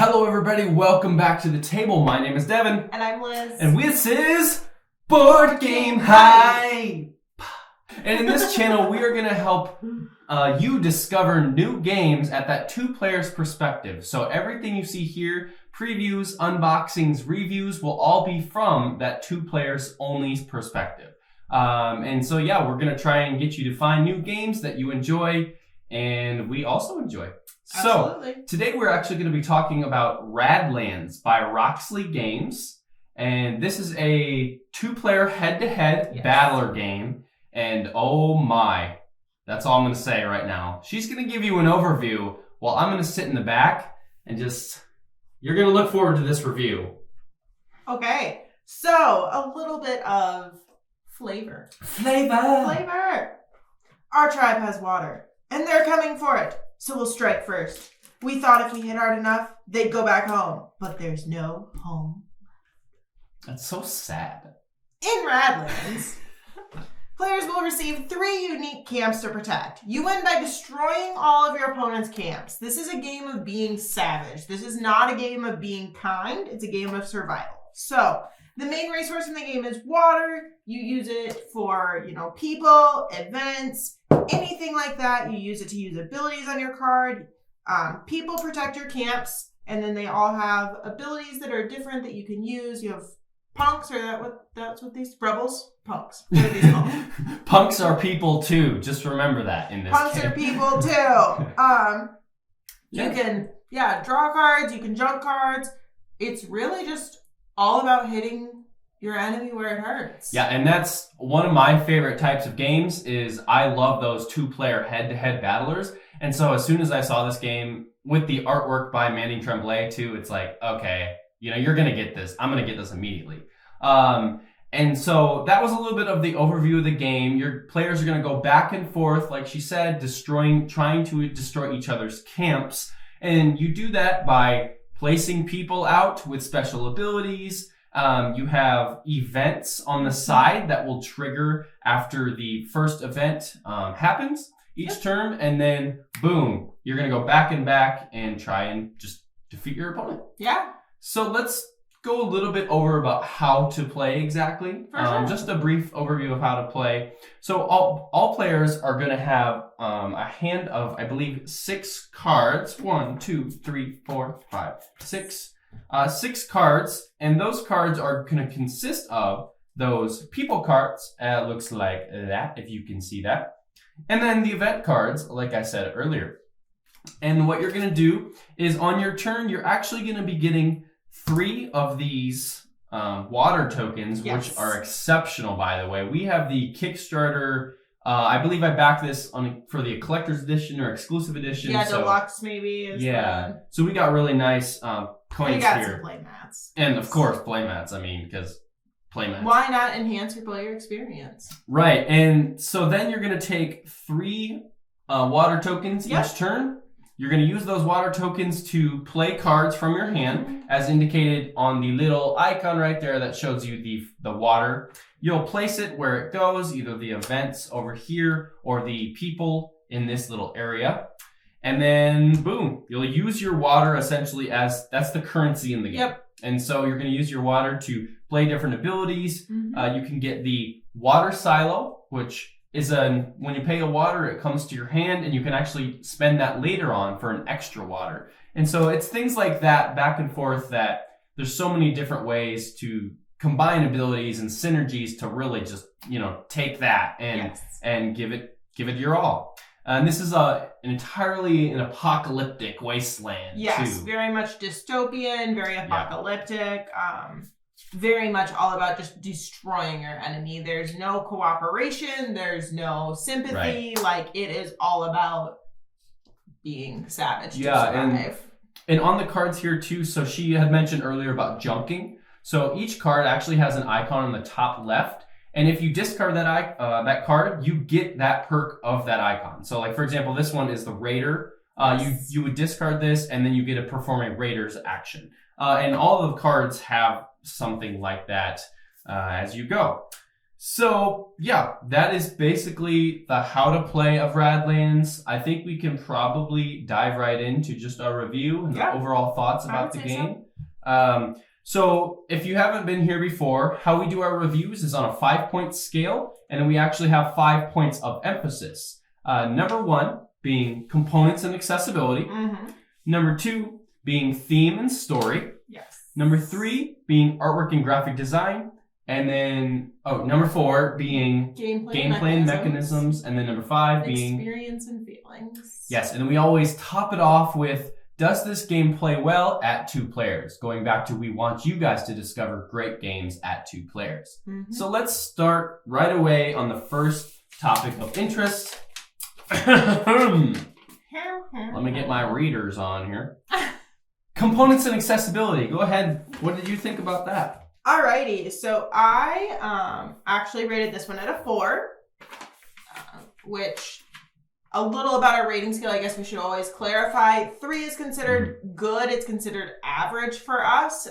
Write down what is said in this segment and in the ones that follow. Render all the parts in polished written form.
Hello everybody, welcome back to the table. My name is Devin. And I'm Liz. And this is BoardGamehype. And in this channel, we are going to help you discover new games at that two players perspective. So everything you see here, previews, unboxings, reviews, will all be from that two players only perspective. And so yeah, we're going to try and get you to find new games that you enjoy and we also enjoy. Absolutely. So today we're actually going to be talking about Radlands by Roxley Games. And this is a two-player head-to-head battler game. And oh my, that's all I'm going to say right now. She's going to give you an overview while I'm going to sit in the back and you're going to look forward to this review. Okay, so a little bit of flavor. Flavor! Our tribe has water, and they're coming for it. So we'll strike first. We thought if we hit hard enough, they'd go back home. But there's no home. That's so sad. In Radlands, players will receive 3 unique camps to protect. You win by destroying all of your opponent's camps. This is a game of being savage. This is not a game of being kind. It's a game of survival. So the main resource in the game is water. You use it for, people, events, anything like that. You use it to use abilities on your card. People protect your camps, and then they all have abilities that are different that you can use. You have Punkz, that's what these rebels? Punkz. What are these called? Punks are people too. Just remember that in this Punks game. are people too. You can draw cards, you can jump cards. It's really just all about hitting your enemy where it hurts. Yeah, and that's one of my favorite types of games is I love those two-player head-to-head battlers. And so as soon as I saw this game with the artwork by Manny Trembley too, it's like, okay, you're going to get this. I'm going to get this immediately. And so that was a little bit of the overview of the game. Your players are going to go back and forth, like she said, trying to destroy each other's camps. And you do that by placing people out with special abilities. You have events on the side that will trigger after the first event happens each turn. And then, boom, you're going to go back and try and just defeat your opponent. Yeah. So let's go a little bit over about how to play exactly. Sure. Just a brief overview of how to play. So all players are going to have a hand of, I believe, 6 cards. 1, 2, 3, 4, 5, 6. 6 cards, and those cards are going to consist of those people cards. Looks like that, if you can see that. And then the event cards, like I said earlier. And what you're going to do is on your turn, you're actually going to be getting 3 of these water tokens, which are exceptional, by the way. We have the Kickstarter. I believe I backed this for the collector's edition or exclusive edition. Yeah, deluxe maybe. So we got really nice coins we got here. some play mats. And of course, play mats. Because play mats. Why not enhance your player experience? Right. And so then you're going to take 3 water tokens each turn. You're going to use those water tokens to play cards from your hand, as indicated on the little icon right there that shows you the water. You'll place it where it goes, either the events over here or the people in this little area. And then, boom, you'll use your water essentially that's the currency in the game. Yep. And so you're going to use your water to play different abilities. You can get the water silo, which is when you pay a water, it comes to your hand, and you can actually spend that later on for an extra water. And so it's things like that, back and forth, that there's so many different ways to combine abilities and synergies to really just, take that and give it your all. And this is entirely an apocalyptic wasteland. Yes, too. Very much dystopian, very apocalyptic. Very much all about just destroying your enemy. There's no cooperation. There's no sympathy. Like, it is all about being savage to survive. And on the cards here too, so she had mentioned earlier about junking. So each card actually has an icon on the top left. And if you discard that card, you get that perk of that icon. So like, for example, this one is the Raider. You would discard this, and then you get to perform a Raider's action. And all of the cards have something like that as you go. So, yeah, that is basically the how to play of Radlands. I think we can probably dive right into just our review and the overall thoughts about the game. So, if you haven't been here before, how we do our reviews is on a 5-point scale, and we actually have 5 points of emphasis. Number 1 being components and accessibility. Number 2 being theme and story. Number 3 being artwork and graphic design. And then, number 4 being gameplay and mechanisms. And then number 5 being experience and feelings. Yes, and then we always top it off with, does this game play well at 2 players? Going back to, we want you guys to discover great games at 2 players. So let's start right away on the first topic of interest. Let me get my readers on here. Components and accessibility. Go ahead. What did you think about that? Alrighty. So I actually rated this one at a 4, which a little about our rating scale, I guess we should always clarify. 3 is considered good. It's considered average for us.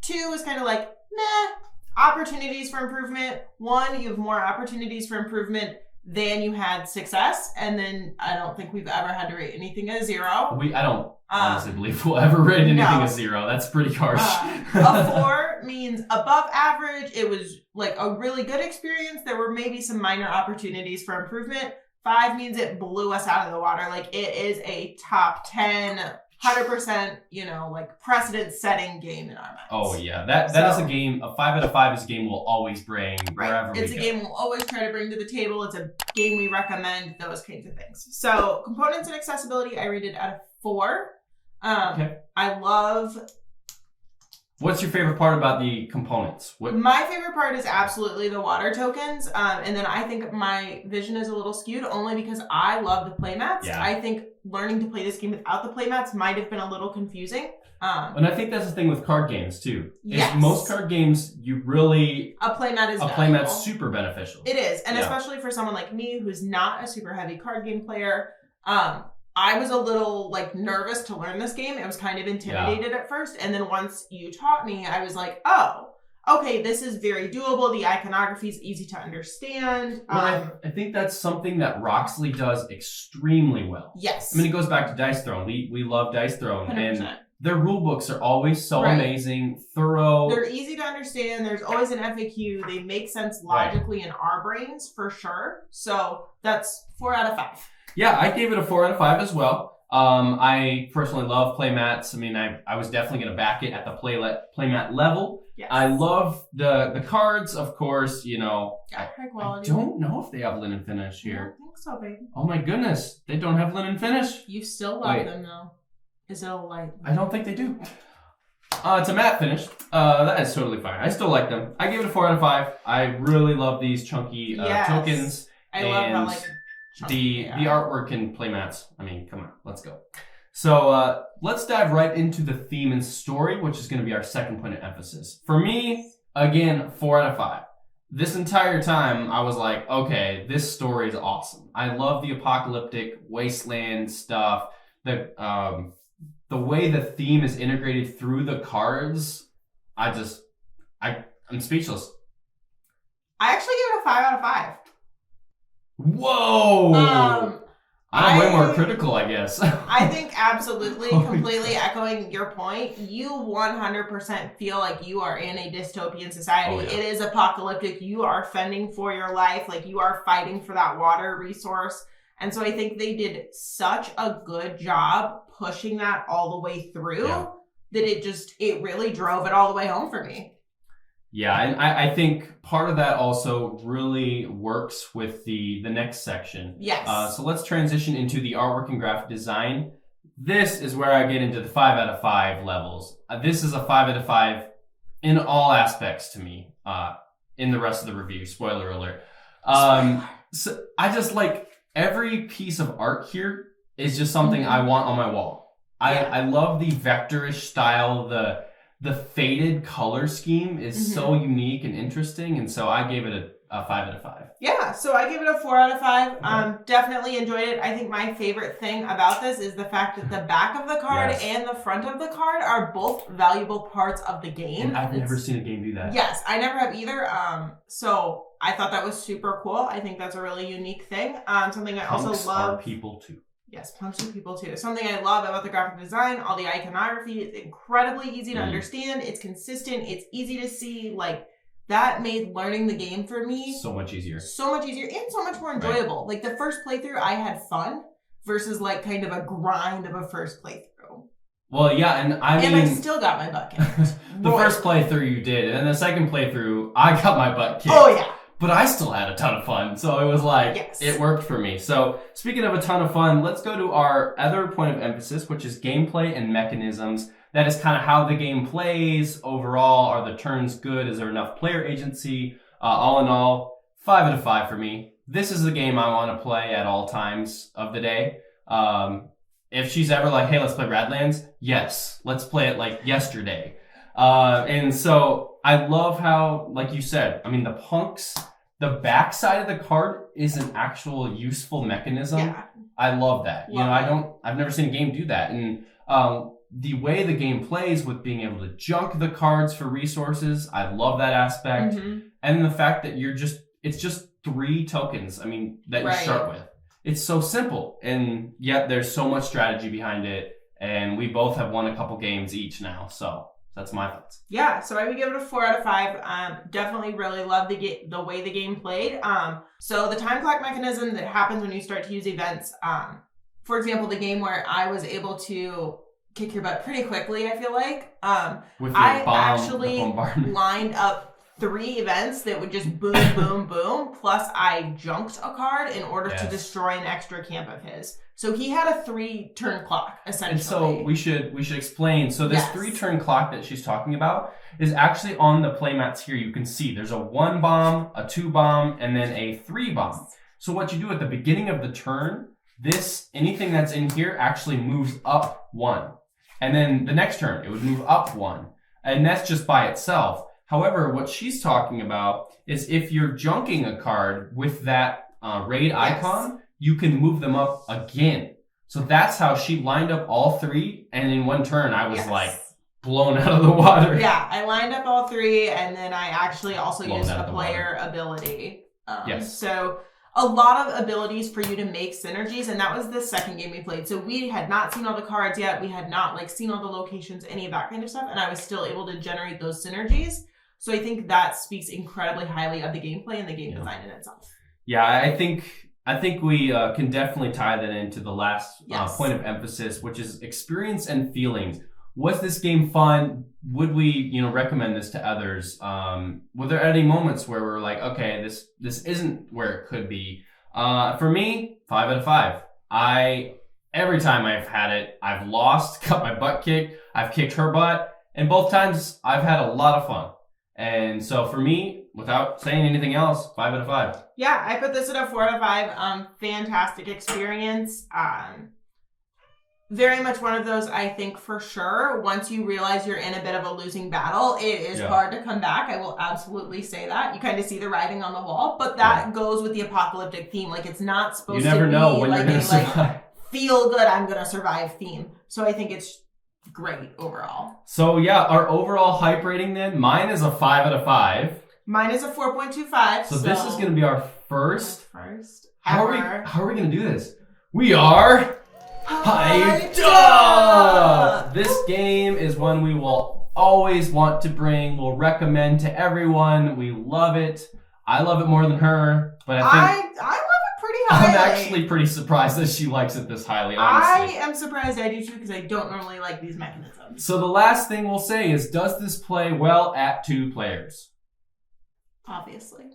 2 is kind of like, meh. Opportunities for improvement. 1, you have more opportunities for improvement than you had success, and then I don't think we've ever had to rate anything a 0. I don't honestly believe we'll ever rate anything a 0. That's pretty harsh. A 4 means above average. It was like a really good experience. There were maybe some minor opportunities for improvement. 5 means it blew us out of the water. Like, it is a top 10, 100%, like precedent-setting game in our minds. Oh, yeah. That is a game, a 5 out of 5 is a game we'll always bring wherever we go. It's a game we'll always try to bring to the table. It's a game we recommend, those kinds of things. So, components and accessibility, I rated at a 4. Okay. I love... What's your favorite part about the components? My favorite part is absolutely the water tokens. And then I think my vision is a little skewed only because I love the playmats. Yeah. I think learning to play this game without the playmats might have been a little confusing. And I think that's the thing with card games too. Yes. Most card games, you really... A playmat is playmat's super beneficial. It is. And especially for someone like me who's not a super heavy card game player, I was a little nervous to learn this game. I was kind of intimidated at first. And then once you taught me, I was like, oh, okay, this is very doable. The iconography is easy to understand. Well, I think that's something that Roxley does extremely well. Yes. I mean, it goes back to Dice Throne. We love Dice Throne. 100%. And their rule books are always so amazing, thorough. They're easy to understand. There's always an FAQ. They make sense logically in our brains, for sure. So that's 4 out of 5. Yeah, I gave it a 4 out of 5 as well. I personally love playmats. I mean, I was definitely going to back it at the playmat level. Yes. I love the cards, of course, high quality. I don't know if they have linen finish here. I don't think so, baby. Oh my goodness, they don't have linen finish. You still love them, though. Is it a light? I don't think they do. It's a matte finish. That is totally fine. I still like them. I give it a 4 out of 5. I really love these chunky tokens. I love how the artwork and playmats. I mean, come on, let's go. So let's dive right into the theme and story, which is going to be our second point of emphasis. For me, again, 4 out of 5. This entire time, I was like, okay, this story is awesome. I love the apocalyptic wasteland stuff. The way the theme is integrated through the cards, I'm speechless. I actually give it a 5 out of 5. Whoa! I'm way more critical, I guess. I think absolutely, completely echoing your point. You 100% feel like you are in a dystopian society. Oh, yeah. It is apocalyptic. You are fending for your life. Like, you are fighting for that water resource. And so I think they did such a good job pushing that all the way through that it really drove it all the way home for me. Yeah, and I think part of that also really works with the next section. Yes. So let's transition into the artwork and graphic design. This is where I get into the 5 out of 5 levels. This is a 5 out of 5 in all aspects to me. In the rest of the review, spoiler alert. So I just like every piece of art here is just something I want on my wall. I love the vectorish style. The faded color scheme is so unique and interesting, and so I gave it a 5 out of 5. Yeah, so I give it a 4 out of 5. Definitely enjoyed it. I think my favorite thing about this is the fact that the back of the card and the front of the card are both valuable parts of the game. And I've never seen a game do that. Yes, I never have either. So I thought that was super cool. I think that's a really unique thing. Something I also Punks love. are people too. Yes, Punkz are people too. Something I love about the graphic design, all the iconography, it's incredibly easy to understand. It's consistent. It's easy to see. Like, that made learning the game for me so much easier. So much easier and so much more enjoyable. Like, the first playthrough, I had fun versus, like, kind of a grind of a first playthrough. Well, yeah, and I mean... And I still got my butt kicked. The first playthrough you did, and then the second playthrough, I got my butt kicked. Oh, yeah. But I still had a ton of fun, so it was like, it worked for me. So, speaking of a ton of fun, let's go to our other point of emphasis, which is gameplay and mechanisms. That is kind of how the game plays. Overall, are the turns good? Is there enough player agency? All in all, 5 out of 5 for me. This is the game I want to play at all times of the day. If she's ever like, hey, let's play Radlands, yes, let's play it like yesterday. And so I love how, like you said, I mean, the Punkz, the back side of the card is an actual useful mechanism. Yeah. I love that. I've never seen a game do that. And the way the game plays with being able to junk the cards for resources, I love that aspect. And the fact that it's just 3 tokens, I mean, that you start with. It's so simple, and yet there's so much strategy behind it, and we both have won a couple games each now, so that's my thoughts. Yeah, so I would give it a 4 out of 5. Definitely really love the way the game played. So the time clock mechanism that happens when you start to use events, for example, the game where I was able to kick your butt pretty quickly, I feel like. With your actually lined up 3 events that would just boom, boom, boom. Plus, I junked a card in order to destroy an extra camp of his. So he had a 3-turn clock, essentially. And so we should explain. So this 3-turn clock that she's talking about is actually on the playmats here. You can see there's a 1 bomb, a 2 bomb, and then a 3 bomb. So what you do at the beginning of the turn, anything that's in here actually moves up 1. And then the next turn, it would move up 1. And that's just by itself. However, what she's talking about is if you're junking a card with that raid icon, you can move them up again. So that's how she lined up all 3, and in 1 turn, I was like blown out of the water. Yeah, I lined up all 3, and then I actually also used a player ability. So a lot of abilities for you to make synergies, and that was the second game we played. So we had not seen all the cards yet. We had not seen all the locations, any of that kind of stuff, and I was still able to generate those synergies. So I think that speaks incredibly highly of the gameplay and the game design in itself. Yeah, I think we can definitely tie that into the last point of emphasis, which is experience and feelings. Was this game fun? Would we, recommend this to others? Were there any moments where we're like, okay, this isn't where it could be? For me, 5 out of 5. Every time I've had it, I've lost, got my butt kicked, I've kicked her butt, and both times I've had a lot of fun. And so for me, without saying anything else, 5 out of 5. Yeah, I put this at a 4 out of 5. Fantastic experience. Very much one of those, I think, for sure. Once you realize you're in a bit of a losing battle, it is hard to come back. I will absolutely say that. You kind of see the writing on the wall, but that goes with the apocalyptic theme. It's not supposed to be when you're gonna survive. Feel good, I'm gonna survive theme. So I think it's great overall. So yeah, our overall hype rating then, mine is a 5 out of 5. Mine is a 4.25. So this is going to be our first How are we going to do this? We are hyped up! This game is one we will always want to bring. We'll recommend to everyone. We love it. I love it more than her, but I think I love it pretty highly. I'm actually pretty surprised that she likes it this highly, honestly. I am surprised I do too, because I don't normally like these mechanisms. So the last thing we'll say is, does this play well at 2 players? Obviously.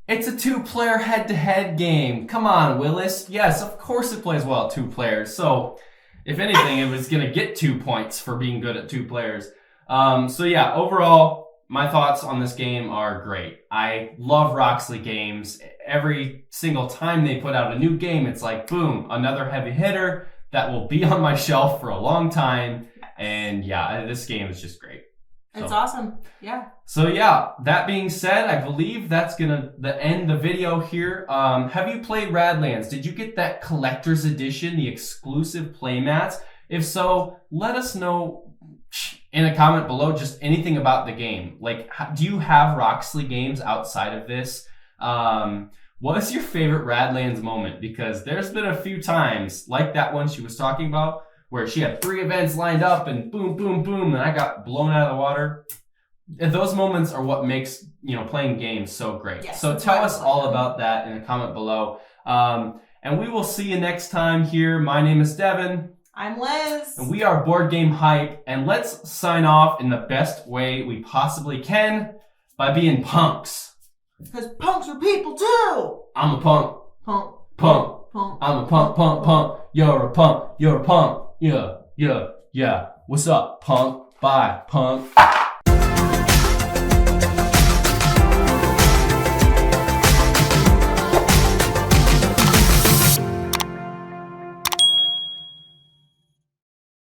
It's a 2-player head-to-head game. Come on, Willis. Yes, of course it plays well at 2 players. So, if anything, it was going to get 2 points for being good at 2 players. So yeah, overall, my thoughts on this game are great. I love Roxley Games. Every single time they put out a new game, it's like, boom, another heavy hitter that will be on my shelf for a long time. And yeah, this game is just great. It's awesome. Yeah. So yeah, that being said, I believe that's gonna end the video here. Have you played Radlands? Did you get that collector's edition, the exclusive playmats? If so, let us know in a comment below just anything about the game. Like, do you have Roxley Games outside of this? What's your favorite Radlands moment? Because there's been a few times, like that one she was talking about, where she had 3 events lined up and boom, boom, boom, and I got blown out of the water. And those moments are what makes, playing games so great. Yes, so tell us all about that in a comment below. And we will see you next time here. My name is Devin. I'm Liz. And we are Boardgamehype. And let's sign off in the best way we possibly can by being punks. Because punks are people too. I'm a punk. Punk. Punk. Punk. I'm a punk, punk, punk. You're a punk. You're a punk. Yeah. What's up, punk? Bye, punk.